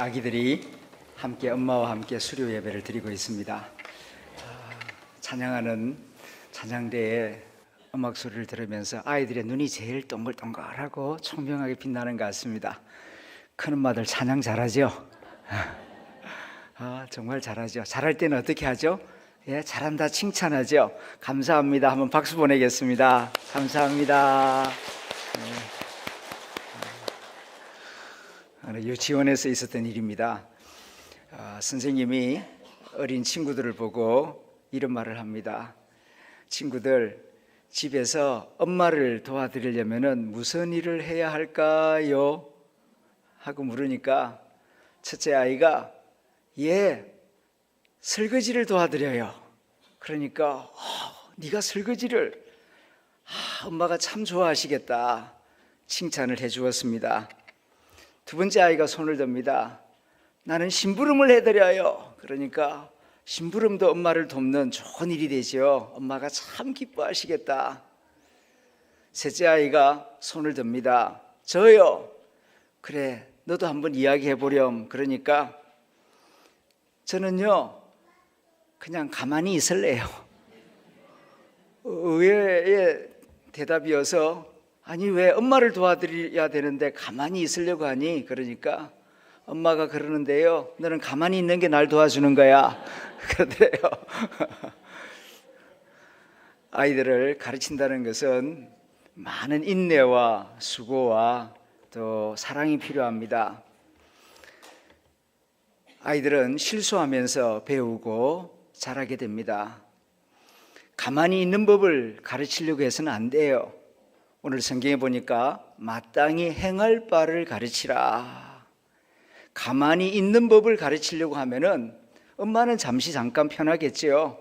아기들이 함께 엄마와 함께 수료 예배를 드리고 있습니다. 찬양하는 찬양대의 음악 소리를 들으면서 아이들의 눈이 제일 동글동글하고 총명하게 빛나는 것 같습니다. 큰 엄마들 찬양 잘하죠? 정말 잘하죠. 잘할 때는 어떻게 하죠? 예, 잘한다 칭찬하죠. 감사합니다. 한번 박수 보내겠습니다. 감사합니다. 유치원에서 있었던 일입니다. 선생님이 어린 친구들을 보고 이런 말을 합니다. 친구들, 집에서 엄마를 도와드리려면 무슨 일을 해야 할까요? 하고 물으니까 첫째 아이가 설거지를 도와드려요. 그러니까 네가 설거지를 엄마가 참 좋아하시겠다 칭찬을 해주었습니다. 두 번째 아이가 손을 듭니다. 나는 심부름을 해드려요. 그러니까 심부름도 엄마를 돕는 좋은 일이 되죠. 엄마가 참 기뻐하시겠다. 셋째 아이가 손을 듭니다. 저요. 그래, 너도 한번 이야기해보렴. 그러니까 저는요 그냥 가만히 있을래요. 의외의 대답이어서 아니 왜 엄마를 도와드려야 되는데 가만히 있으려고 하니? 그러니까 엄마가 그러는데요, 너는 가만히 있는 게 날 도와주는 거야. 그러더래요. 아이들을 가르친다는 것은 많은 인내와 수고와 또 사랑이 필요합니다. 아이들은 실수하면서 배우고 자라게 됩니다. 가만히 있는 법을 가르치려고 해서는 안 돼요. 오늘 성경에 보니까 마땅히 행할 바를 가르치라. 가만히 있는 법을 가르치려고 하면은 엄마는 잠깐 편하겠지요.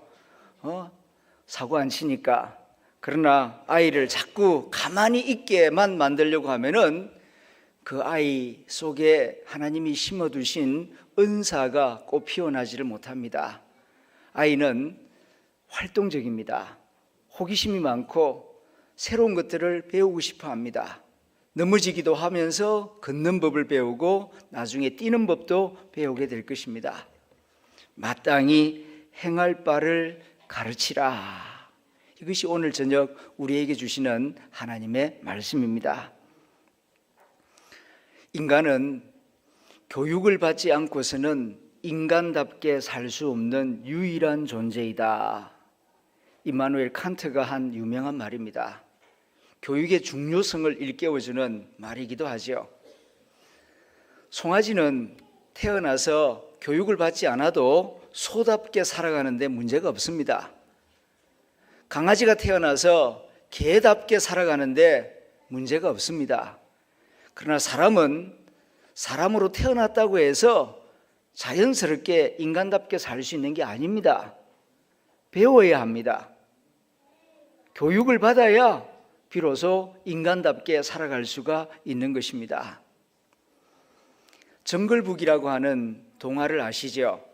사고 안 치니까. 그러나 아이를 자꾸 가만히 있게만 만들려고 하면은 그 아이 속에 하나님이 심어두신 은사가 꽃 피어나지를 못합니다. 아이는 활동적입니다. 호기심이 많고 새로운 것들을 배우고 싶어 합니다. 넘어지기도 하면서 걷는 법을 배우고 나중에 뛰는 법도 배우게 될 것입니다. 마땅히 행할 바를 가르치라. 이것이 오늘 저녁 우리에게 주시는 하나님의 말씀입니다. 인간은 교육을 받지 않고서는 인간답게 살 수 없는 유일한 존재이다. 임마누엘 칸트가 한 유명한 말입니다. 교육의 중요성을 일깨워주는 말이기도 하죠. 송아지는 태어나서 교육을 받지 않아도 소답게 살아가는데 문제가 없습니다. 강아지가 태어나서 개답게 살아가는데 문제가 없습니다. 그러나 사람은 사람으로 태어났다고 해서 자연스럽게 인간답게 살 수 있는 게 아닙니다. 배워야 합니다. 교육을 받아야 비로소 인간답게 살아갈 수가 있는 것입니다. 정글북이라고 하는 동화를 아시죠?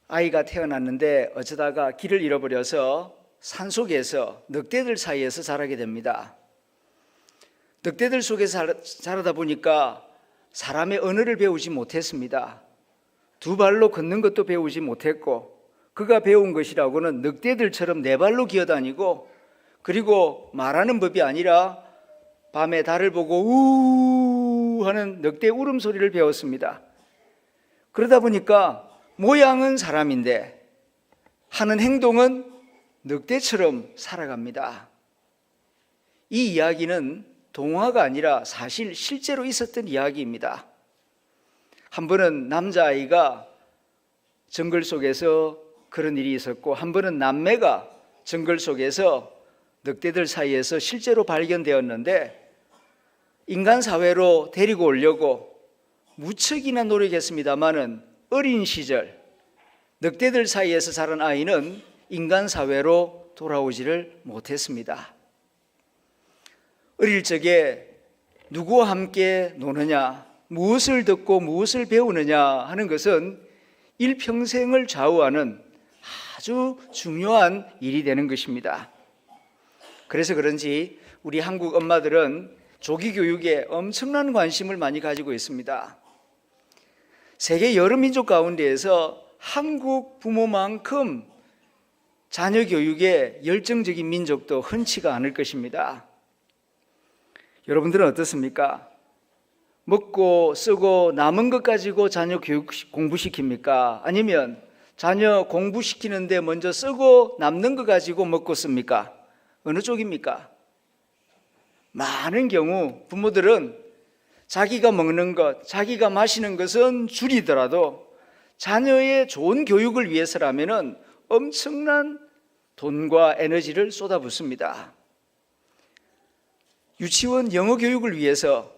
아이가 태어났는데 어쩌다가 길을 잃어버려서 산속에서 늑대들 사이에서 자라게 됩니다. 늑대들 속에서 자라다 보니까 사람의 언어를 배우지 못했습니다. 두 발로 걷는 것도 배우지 못했고, 그가 배운 것이라고는 늑대들처럼 네 발로 기어다니고, 그리고 말하는 법이 아니라 밤에 달을 보고 우 하는 늑대 울음소리를 배웠습니다. 그러다 보니까 모양은 사람인데 하는 행동은 늑대처럼 살아갑니다. 이 이야기는 동화가 아니라 사실 실제로 있었던 이야기입니다. 한 번은 남자아이가 정글 속에서 그런 일이 있었고, 한 번은 남매가 정글 속에서 늑대들 사이에서 실제로 발견되었는데 인간 사회로 데리고 오려고 무척이나 노력했습니다마는 어린 시절 늑대들 사이에서 자란 아이는 인간 사회로 돌아오지를 못했습니다. 어릴 적에 누구와 함께 노느냐, 무엇을 듣고 무엇을 배우느냐 하는 것은 일평생을 좌우하는 아주 중요한 일이 되는 것입니다. 그래서 그런지 우리 한국 엄마들은 조기 교육에 엄청난 관심을 많이 가지고 있습니다. 세계 여러 민족 가운데에서 한국 부모만큼 자녀 교육에 열정적인 민족도 흔치가 않을 것입니다. 여러분들은 어떻습니까? 먹고 쓰고 남은 것 가지고 자녀 교육 공부시킵니까? 아니면 자녀 공부시키는데 먼저 쓰고 남는 것 가지고 먹고 씁니까? 어느 쪽입니까? 많은 경우 부모들은 자기가 먹는 것, 자기가 마시는 것은 줄이더라도 자녀의 좋은 교육을 위해서라면 엄청난 돈과 에너지를 쏟아붓습니다. 유치원 영어 교육을 위해서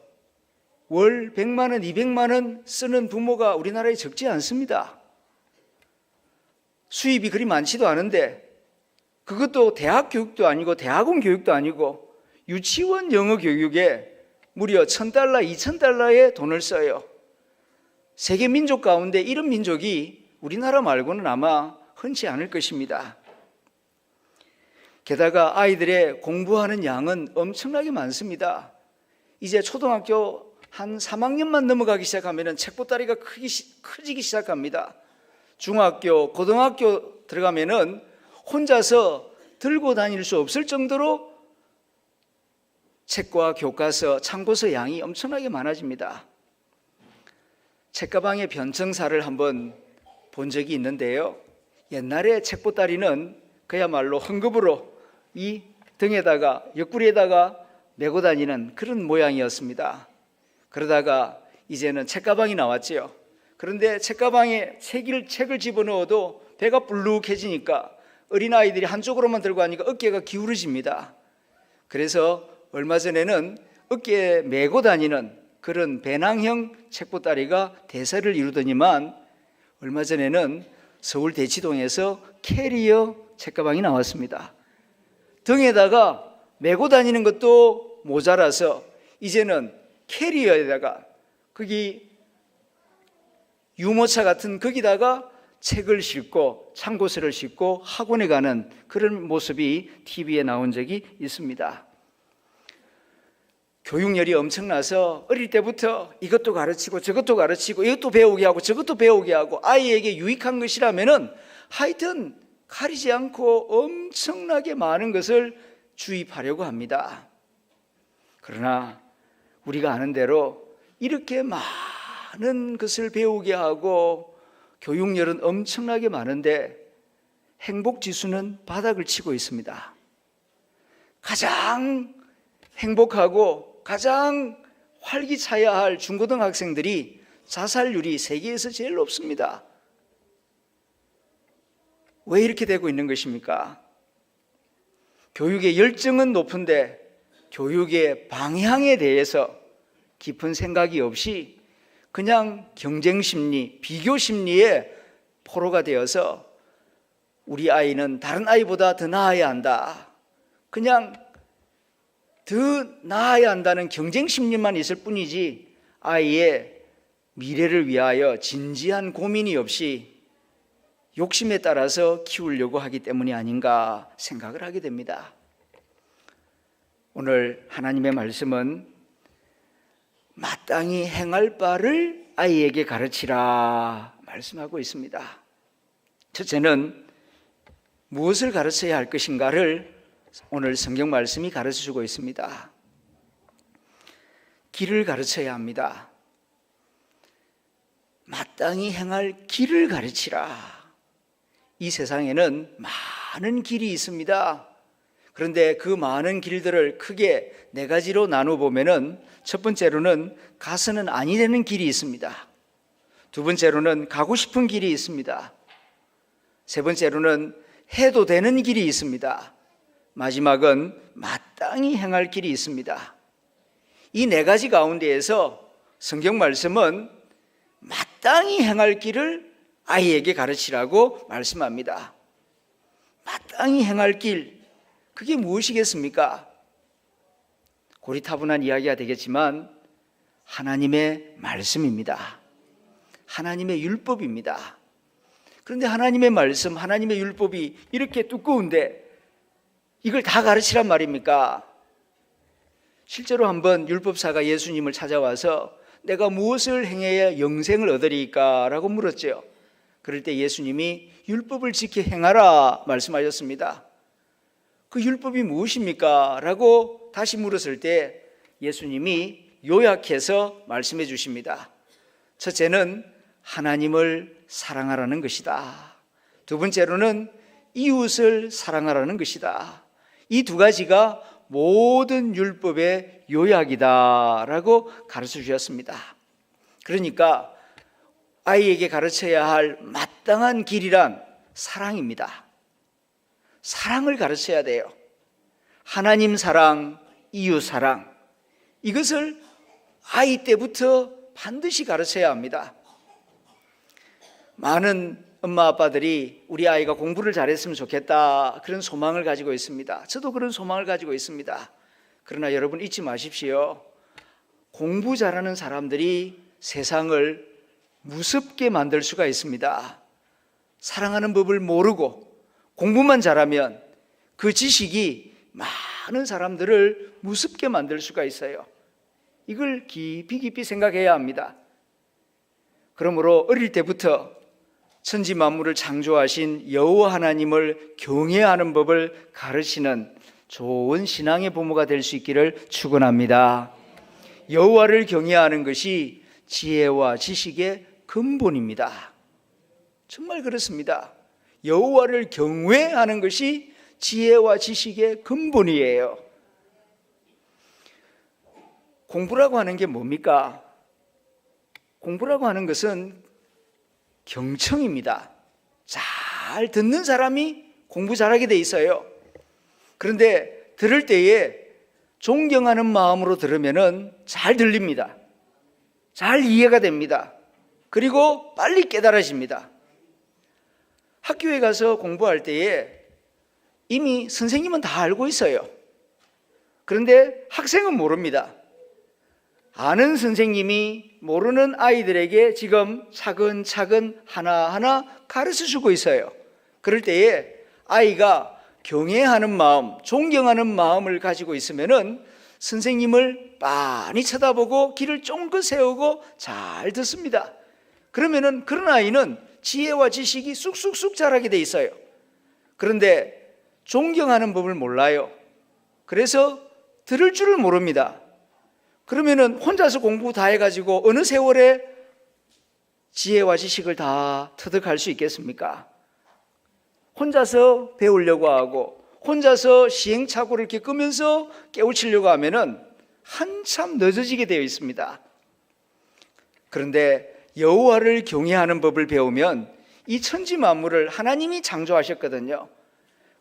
월 100만 원, 200만 원 쓰는 부모가 우리나라에 적지 않습니다. 수입이 그리 많지도 않은데 그것도 대학 교육도 아니고 대학원 교육도 아니고 유치원 영어 교육에 무려 $1,000, $2,000의 돈을 써요. 세계 민족 가운데 이런 민족이 우리나라 말고는 아마 흔치 않을 것입니다. 게다가 아이들의 공부하는 양은 엄청나게 많습니다. 이제 초등학교 한 3학년만 넘어가기 시작하면 책보따리가 커지기 시작합니다. 중학교, 고등학교 들어가면은 혼자서 들고 다닐 수 없을 정도로 책과 교과서, 참고서 양이 엄청나게 많아집니다. 책가방의 변천사를 한번 본 적이 있는데요. 옛날에 책보따리는 그야말로 헌금으로 이 등에다가 옆구리에다가 메고 다니는 그런 모양이었습니다. 그러다가 이제는 책가방이 나왔지요. 그런데 책가방에 책을 집어넣어도 배가 불룩해지니까 어린아이들이 한쪽으로만 들고 가니까 어깨가 기울어집니다. 그래서 얼마 전에는 어깨에 메고 다니는 그런 배낭형 책보따리가 대세를 이루더니만 얼마 전에는 서울 대치동에서 캐리어 책가방이 나왔습니다. 등에다가 메고 다니는 것도 모자라서 이제는 캐리어에다가 거기 유모차 같은 거기다가 책을 싣고 참고서를 싣고 학원에 가는 그런 모습이 TV에 나온 적이 있습니다. 교육열이 엄청나서 어릴 때부터 이것도 가르치고 저것도 가르치고 이것도 배우게 하고 저것도 배우게 하고 아이에게 유익한 것이라면은 하여튼 가리지 않고 엄청나게 많은 것을 주입하려고 합니다. 그러나 우리가 아는 대로 이렇게 많은 것을 배우게 하고 교육열은 엄청나게 많은데 행복지수는 바닥을 치고 있습니다. 가장 행복하고 가장 활기차야 할 중고등학생들이 자살률이 세계에서 제일 높습니다. 왜 이렇게 되고 있는 것입니까? 교육의 열정은 높은데 교육의 방향에 대해서 깊은 생각이 없이 그냥 경쟁심리, 비교심리에 포로가 되어서 우리 아이는 다른 아이보다 더 나아야 한다. 그냥 더 나아야 한다는 경쟁심리만 있을 뿐이지 아이의 미래를 위하여 진지한 고민이 없이 욕심에 따라서 키우려고 하기 때문이 아닌가 생각을 하게 됩니다. 오늘 하나님의 말씀은 마땅히 행할 바를 아이에게 가르치라 말씀하고 있습니다. 첫째는 무엇을 가르쳐야 할 것인가를 오늘 성경 말씀이 가르쳐주고 있습니다. 길을 가르쳐야 합니다. 마땅히 행할 길을 가르치라. 이 세상에는 많은 길이 있습니다. 그런데 그 많은 길들을 크게 네 가지로 나눠보면은 첫 번째로는 가서는 아니 되는 길이 있습니다. 두 번째로는 가고 싶은 길이 있습니다. 세 번째로는 해도 되는 길이 있습니다. 마지막은 마땅히 행할 길이 있습니다. 이 네 가지 가운데에서 성경 말씀은 마땅히 행할 길을 아이에게 가르치라고 말씀합니다. 마땅히 행할 길, 그게 무엇이겠습니까? 고리타분한 이야기가 되겠지만 하나님의 말씀입니다. 하나님의 율법입니다. 그런데 하나님의 말씀, 하나님의 율법이 이렇게 두꺼운데 이걸 다 가르치란 말입니까? 실제로 한번 율법사가 예수님을 찾아와서 내가 무엇을 행해야 영생을 얻으리까? 라고 물었죠. 그럴 때 예수님이 율법을 지켜 행하라 말씀하셨습니다. 그 율법이 무엇입니까? 라고 다시 물었을 때 예수님이 요약해서 말씀해 주십니다. 첫째는 하나님을 사랑하라는 것이다. 두 번째로는 이웃을 사랑하라는 것이다. 이 두 가지가 모든 율법의 요약이다 라고 가르쳐 주셨습니다. 그러니까 아이에게 가르쳐야 할 마땅한 길이란 사랑입니다. 사랑을 가르쳐야 돼요. 하나님 사랑, 이웃 사랑, 이것을 아이 때부터 반드시 가르쳐야 합니다. 많은 엄마 아빠들이 우리 아이가 공부를 잘했으면 좋겠다, 그런 소망을 가지고 있습니다. 저도 그런 소망을 가지고 있습니다. 그러나 여러분 잊지 마십시오. 공부 잘하는 사람들이 세상을 무섭게 만들 수가 있습니다. 사랑하는 법을 모르고 공부만 잘하면 그 지식이 많은 사람들을 무섭게 만들 수가 있어요. 이걸 깊이 생각해야 합니다. 그러므로 어릴 때부터 천지 만물을 창조하신 여호와 하나님을 경외하는 법을 가르치는 좋은 신앙의 부모가 될 수 있기를 축원합니다. 여호와를 경외하는 것이 지혜와 지식의 근본입니다. 정말 그렇습니다. 여호와를 경외하는 것이 지혜와 지식의 근본이에요. 공부라고 하는 게 뭡니까? 공부라고 하는 것은 경청입니다. 잘 듣는 사람이 공부 잘하게 돼 있어요. 그런데 들을 때에 존경하는 마음으로 들으면은 잘 들립니다. 잘 이해가 됩니다. 그리고 빨리 깨달아집니다. 학교에 가서 공부할 때에 이미 선생님은 다 알고 있어요. 그런데 학생은 모릅니다. 아는 선생님이 모르는 아이들에게 지금 차근차근 하나하나 가르쳐주고 있어요. 그럴 때에 아이가 경외하는 마음, 존경하는 마음을 가지고 있으면은 선생님을 빤히 쳐다보고 귀를 쫑긋 세우고 잘 듣습니다. 그러면은 그런 아이는 지혜와 지식이 쑥쑥쑥 자라게 돼 있어요. 그런데 존경하는 법을 몰라요. 그래서 들을 줄을 모릅니다. 그러면은 혼자서 공부 다 해가지고 어느 세월에 지혜와 지식을 다 터득할 수 있겠습니까? 혼자서 배우려고 하고 혼자서 시행착오를 겪으면서 깨우치려고 하면은 한참 늦어지게 되어 있습니다. 그런데 여호와를 경외하는 법을 배우면 이 천지 만물을 하나님이 창조하셨거든요.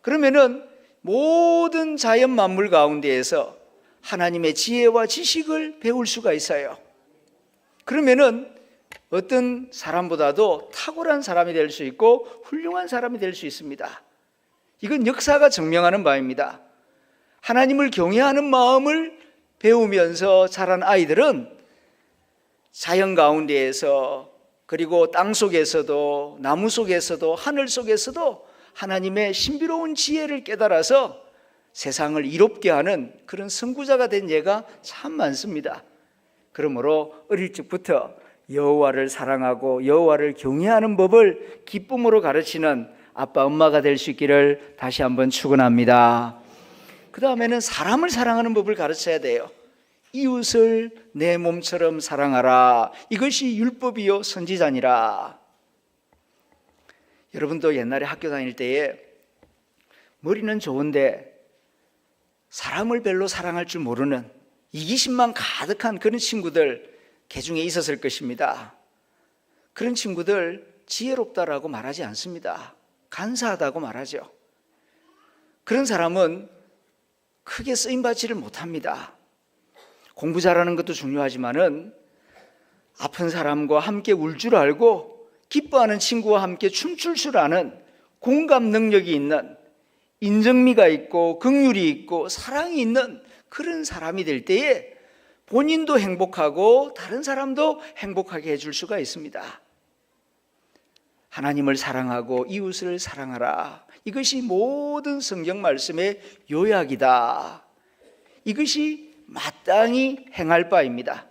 그러면은 모든 자연 만물 가운데에서 하나님의 지혜와 지식을 배울 수가 있어요. 그러면은 어떤 사람보다도 탁월한 사람이 될 수 있고 훌륭한 사람이 될 수 있습니다. 이건 역사가 증명하는 바입니다. 하나님을 경외하는 마음을 배우면서 자란 아이들은 자연 가운데에서 그리고 땅 속에서도 나무 속에서도 하늘 속에서도 하나님의 신비로운 지혜를 깨달아서 세상을 이롭게 하는 그런 선구자가 된 예가 참 많습니다. 그러므로 어릴 적부터 여호와를 사랑하고 여호와를 경외하는 법을 기쁨으로 가르치는 아빠 엄마가 될 수 있기를 다시 한번 축원합니다. 그 다음에는 사람을 사랑하는 법을 가르쳐야 돼요. 이웃을 내 몸처럼 사랑하라. 이것이 율법이요 선지자니라. 여러분도 옛날에 학교 다닐 때에 머리는 좋은데 사람을 별로 사랑할 줄 모르는 이기심만 가득한 그런 친구들 개중에 있었을 것입니다. 그런 친구들 지혜롭다라고 말하지 않습니다. 간사하다고 말하죠. 그런 사람은 크게 쓰임받지를 못합니다. 공부 잘하는 것도 중요하지만은 아픈 사람과 함께 울 줄 알고 기뻐하는 친구와 함께 춤출 줄 아는 공감 능력이 있는 인정미가 있고 긍휼이 있고 사랑이 있는 그런 사람이 될 때에 본인도 행복하고 다른 사람도 행복하게 해줄 수가 있습니다. 하나님을 사랑하고 이웃을 사랑하라. 이것이 모든 성경 말씀의 요약이다. 이것이 마땅히 행할 바입니다.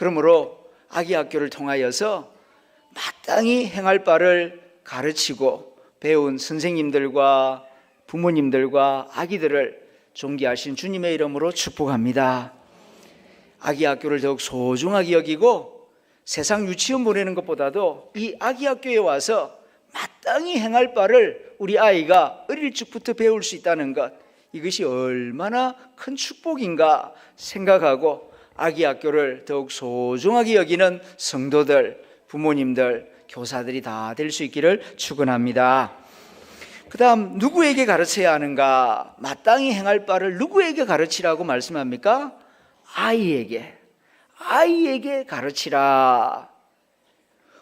그러므로 아기 학교를 통하여서 마땅히 행할 바를 가르치고 배운 선생님들과 부모님들과 아기들을 존귀하신 주님의 이름으로 축복합니다. 아기 학교를 더욱 소중하게 여기고 세상 유치원 보내는 것보다도 이 아기 학교에 와서 마땅히 행할 바를 우리 아이가 어릴 적부터 배울 수 있다는 것, 이것이 얼마나 큰 축복인가 생각하고 아기 학교를 더욱 소중하게 여기는 성도들, 부모님들, 교사들이 다 될 수 있기를 축원합니다. 그 다음 누구에게 가르쳐야 하는가? 마땅히 행할 바를 누구에게 가르치라고 말씀합니까? 아이에게 가르치라.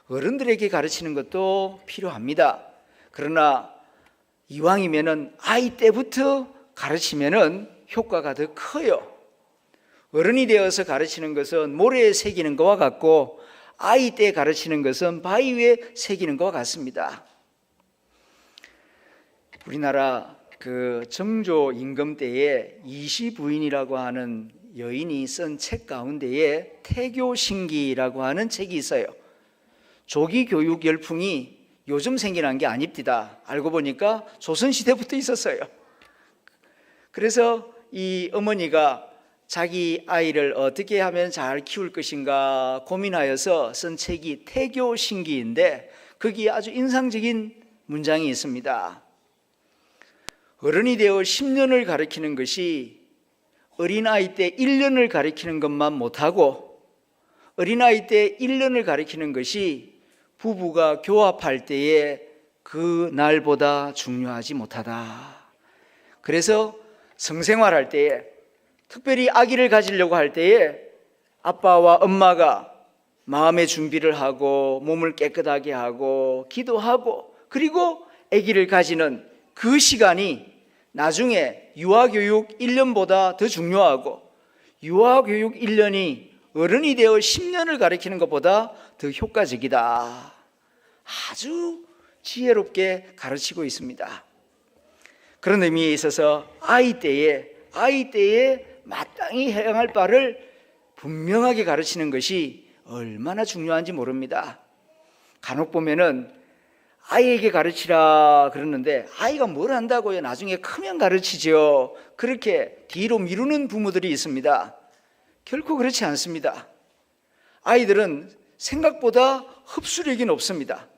어른들에게 가르치는 것도 필요합니다. 그러나 이왕이면은 아이 때부터 가르치면은 효과가 더 커요. 어른이 되어서 가르치는 것은 모래에 새기는 것과 같고 아이 때 가르치는 것은 바위 위에 새기는 것과 같습니다. 우리나라 그 정조 임금 때에 이시부인이라고 하는 여인이 쓴 책 가운데에 태교신기라고 하는 책이 있어요. 조기 교육 열풍이 요즘 생겨난 게 아닙니다. 알고 보니까 조선시대부터 있었어요. 그래서 이 어머니가 자기 아이를 어떻게 하면 잘 키울 것인가 고민하여서 쓴 책이 태교신기인데 거기에 아주 인상적인 문장이 있습니다. 어른이 되어 10년을 가르치는 것이 어린아이 때 1년을 가르치는 것만 못하고 어린아이 때 1년을 가르치는 것이 부부가 교합할 때에 그 날보다 중요하지 못하다. 그래서 성생활할 때에 특별히 아기를 가지려고 할 때에 아빠와 엄마가 마음의 준비를 하고 몸을 깨끗하게 하고 기도하고 그리고 아기를 가지는 그 시간이 나중에 유아교육 1년보다 더 중요하고 유아교육 1년이 어른이 되어 10년을 가르치는 것보다 더 효과적이다. 아주 지혜롭게 가르치고 있습니다. 그런 의미에 있어서 아이 때에 마땅히 행할 바를 분명하게 가르치는 것이 얼마나 중요한지 모릅니다. 간혹 보면은 아이에게 가르치라 그러는데 아이가 뭘 한다고요? 나중에 크면 가르치죠. 그렇게 뒤로 미루는 부모들이 있습니다. 결코 그렇지 않습니다. 아이들은 생각보다 흡수력이 높습니다.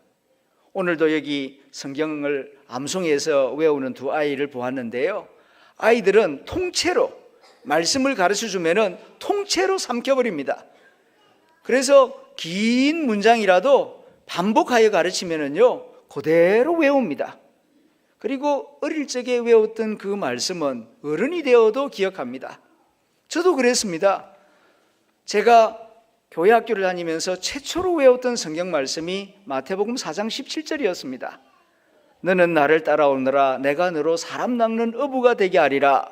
오늘도 여기 성경을 암송해서 외우는 두 아이를 보았는데요. 아이들은 통째로 말씀을 가르쳐주면 통째로 삼켜버립니다. 그래서 긴 문장이라도 반복하여 가르치면요 그대로 외웁니다. 그리고 어릴 적에 외웠던 그 말씀은 어른이 되어도 기억합니다. 저도 그랬습니다. 제가 교회 학교를 다니면서 최초로 외웠던 성경 말씀이 마태복음 4장 17절이었습니다. 너는 나를 따라오느라 내가 너로 사람 낚는 어부가 되게 하리라.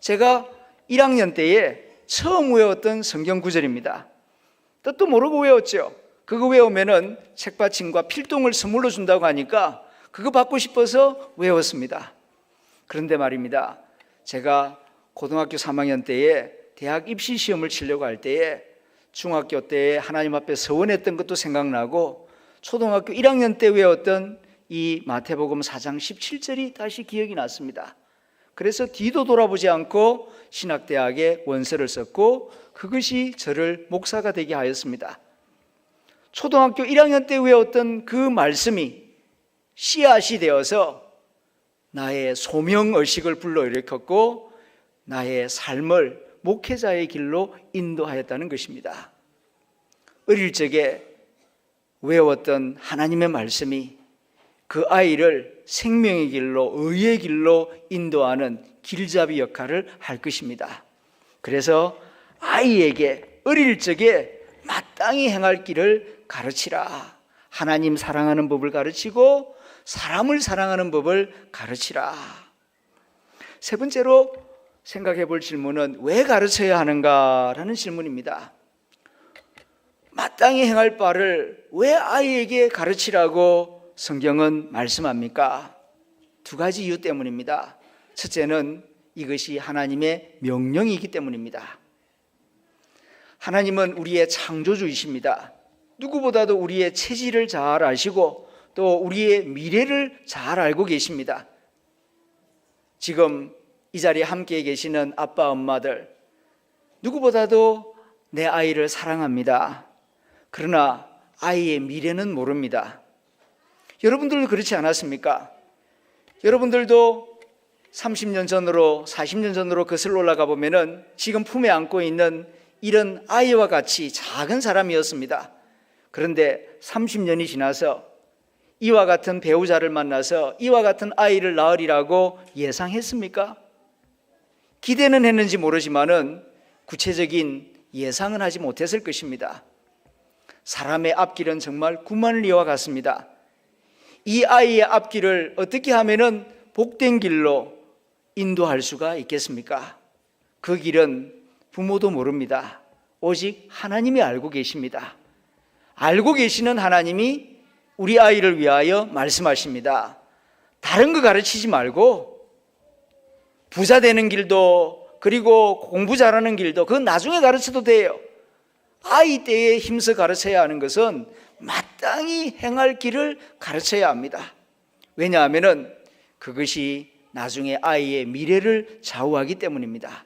제가 1학년 때에 처음 외웠던 성경 구절입니다. 뜻도 모르고 외웠죠. 그거 외우면은 책받침과 필동을 선물로 준다고 하니까 그거 받고 싶어서 외웠습니다. 그런데 말입니다. 제가 고등학교 3학년 때에 대학 입시 시험을 치려고 할 때에 중학교 때 하나님 앞에 서원했던 것도 생각나고 초등학교 1학년 때 외웠던 이 마태복음 4장 17절이 다시 기억이 났습니다. 그래서 뒤도 돌아보지 않고 신학대학에 원서를 썼고 그것이 저를 목사가 되게 하였습니다. 초등학교 1학년 때 외웠던 그 말씀이 씨앗이 되어서 나의 소명의식을 불러일으켰고 나의 삶을 목회자의 길로 인도하였다는 것입니다. 어릴 적에 외웠던 하나님의 말씀이 그 아이를 생명의 길로 의의 길로 인도하는 길잡이 역할을 할 것입니다. 그래서 아이에게 어릴 적에 마땅히 행할 길을 가르치라. 하나님 사랑하는 법을 가르치고 사람을 사랑하는 법을 가르치라. 세 번째로 생각해 볼 질문은 왜 가르쳐야 하는가라는 질문입니다. 마땅히 행할 바를 왜 아이에게 가르치라고 성경은 말씀합니까? 두 가지 이유 때문입니다. 첫째는 이것이 하나님의 명령이기 때문입니다. 하나님은 우리의 창조주이십니다. 누구보다도 우리의 체질을 잘 아시고 또 우리의 미래를 잘 알고 계십니다. 지금 이 자리에 함께 계시는 아빠, 엄마들, 누구보다도 내 아이를 사랑합니다. 그러나 아이의 미래는 모릅니다. 여러분들도 그렇지 않았습니까? 여러분들도 30년 전으로 40년 전으로 거슬러 올라가 보면은 지금 품에 안고 있는 이런 아이와 같이 작은 사람이었습니다. 그런데 30년이 지나서 이와 같은 배우자를 만나서 이와 같은 아이를 낳으리라고 예상했습니까? 기대는 했는지 모르지만은 구체적인 예상은 하지 못했을 것입니다. 사람의 앞길은 정말 구만리와 같습니다. 이 아이의 앞길을 어떻게 하면은 복된 길로 인도할 수가 있겠습니까? 그 길은 부모도 모릅니다. 오직 하나님이 알고 계십니다. 알고 계시는 하나님이 우리 아이를 위하여 말씀하십니다. 다른 거 가르치지 말고 부자 되는 길도 그리고 공부 잘하는 길도 그건 나중에 가르쳐도 돼요. 아이 때에 힘써 가르쳐야 하는 것은 마땅히 행할 길을 가르쳐야 합니다. 왜냐하면 그것이 나중에 아이의 미래를 좌우하기 때문입니다.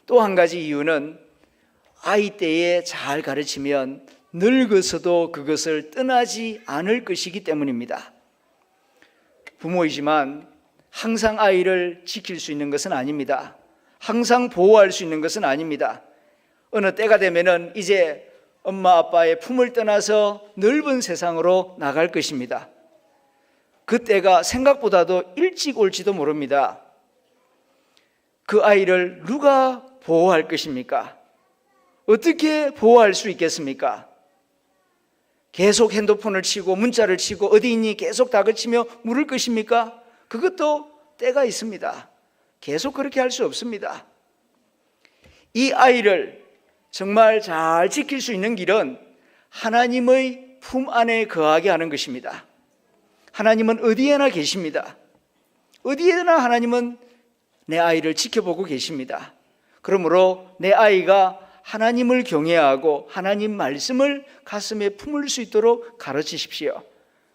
또 한 가지 이유는 아이 때에 잘 가르치면 늙어서도 그것을 떠나지 않을 것이기 때문입니다. 부모이지만 항상 아이를 지킬 수 있는 것은 아닙니다. 항상 보호할 수 있는 것은 아닙니다. 어느 때가 되면은 이제 엄마 아빠의 품을 떠나서 넓은 세상으로 나갈 것입니다. 그때가 생각보다도 일찍 올지도 모릅니다. 그 아이를 누가 보호할 것입니까? 어떻게 보호할 수 있겠습니까? 계속 핸드폰을 치고 문자를 치고 어디 있니 계속 다그치며 물을 것입니까? 그것도 때가 있습니다. 계속 그렇게 할 수 없습니다. 이 아이를 정말 잘 지킬 수 있는 길은 하나님의 품 안에 거하게 하는 것입니다. 하나님은 어디에나 계십니다. 어디에나 하나님은 내 아이를 지켜보고 계십니다. 그러므로 내 아이가 하나님을 경외하고 하나님 말씀을 가슴에 품을 수 있도록 가르치십시오.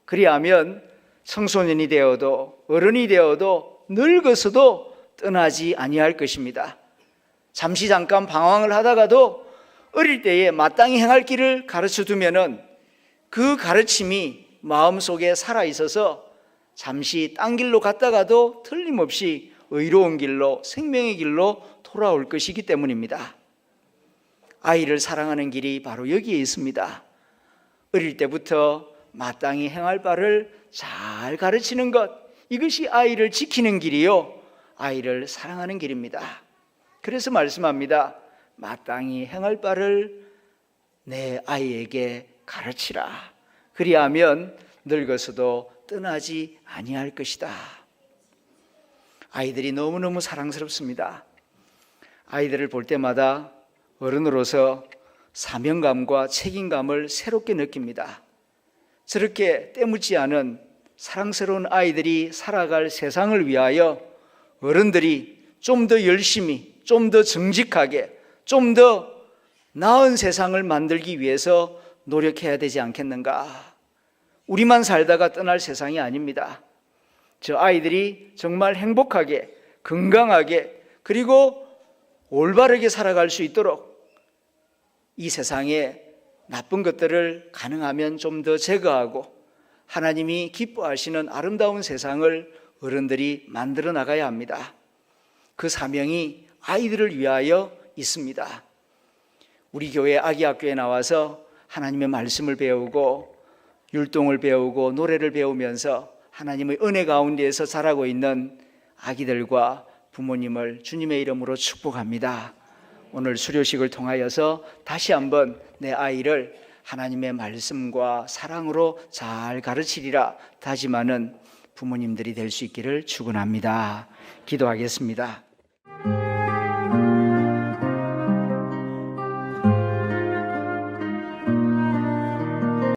그리하면 청소년이 되어도 어른이 되어도 늙어서도 떠나지 아니할 것입니다. 잠시 잠깐 방황을 하다가도 어릴 때에 마땅히 행할 길을 가르쳐 두면은 그 가르침이 마음속에 살아 있어서 잠시 딴 길로 갔다가도 틀림없이 의로운 길로 생명의 길로 돌아올 것이기 때문입니다. 아이를 사랑하는 길이 바로 여기에 있습니다. 어릴 때부터 마땅히 행할 바를 잘 가르치는 것, 이것이 아이를 지키는 길이요 아이를 사랑하는 길입니다. 그래서 말씀합니다. 마땅히 행할 바를 내 아이에게 가르치라. 그리하면 늙어서도 떠나지 아니할 것이다. 아이들이 너무너무 사랑스럽습니다. 아이들을 볼 때마다 어른으로서 사명감과 책임감을 새롭게 느낍니다. 저렇게 때묻지 않은 사랑스러운 아이들이 살아갈 세상을 위하여 어른들이 좀 더 열심히, 좀 더 정직하게, 좀 더 나은 세상을 만들기 위해서 노력해야 되지 않겠는가? 우리만 살다가 떠날 세상이 아닙니다. 저 아이들이 정말 행복하게, 건강하게, 그리고 올바르게 살아갈 수 있도록 이 세상에 나쁜 것들을 가능하면 좀 더 제거하고 하나님이 기뻐하시는 아름다운 세상을 어른들이 만들어 나가야 합니다. 그 사명이 아이들을 위하여 있습니다. 우리 교회 아기학교에 나와서 하나님의 말씀을 배우고 율동을 배우고 노래를 배우면서 하나님의 은혜 가운데에서 자라고 있는 아기들과 부모님을 주님의 이름으로 축복합니다. 오늘 수료식을 통하여서 다시 한번 내 아이를 하나님의 말씀과 사랑으로 잘 가르치리라 다짐하는 부모님들이 될 수 있기를 축원합니다. 기도하겠습니다.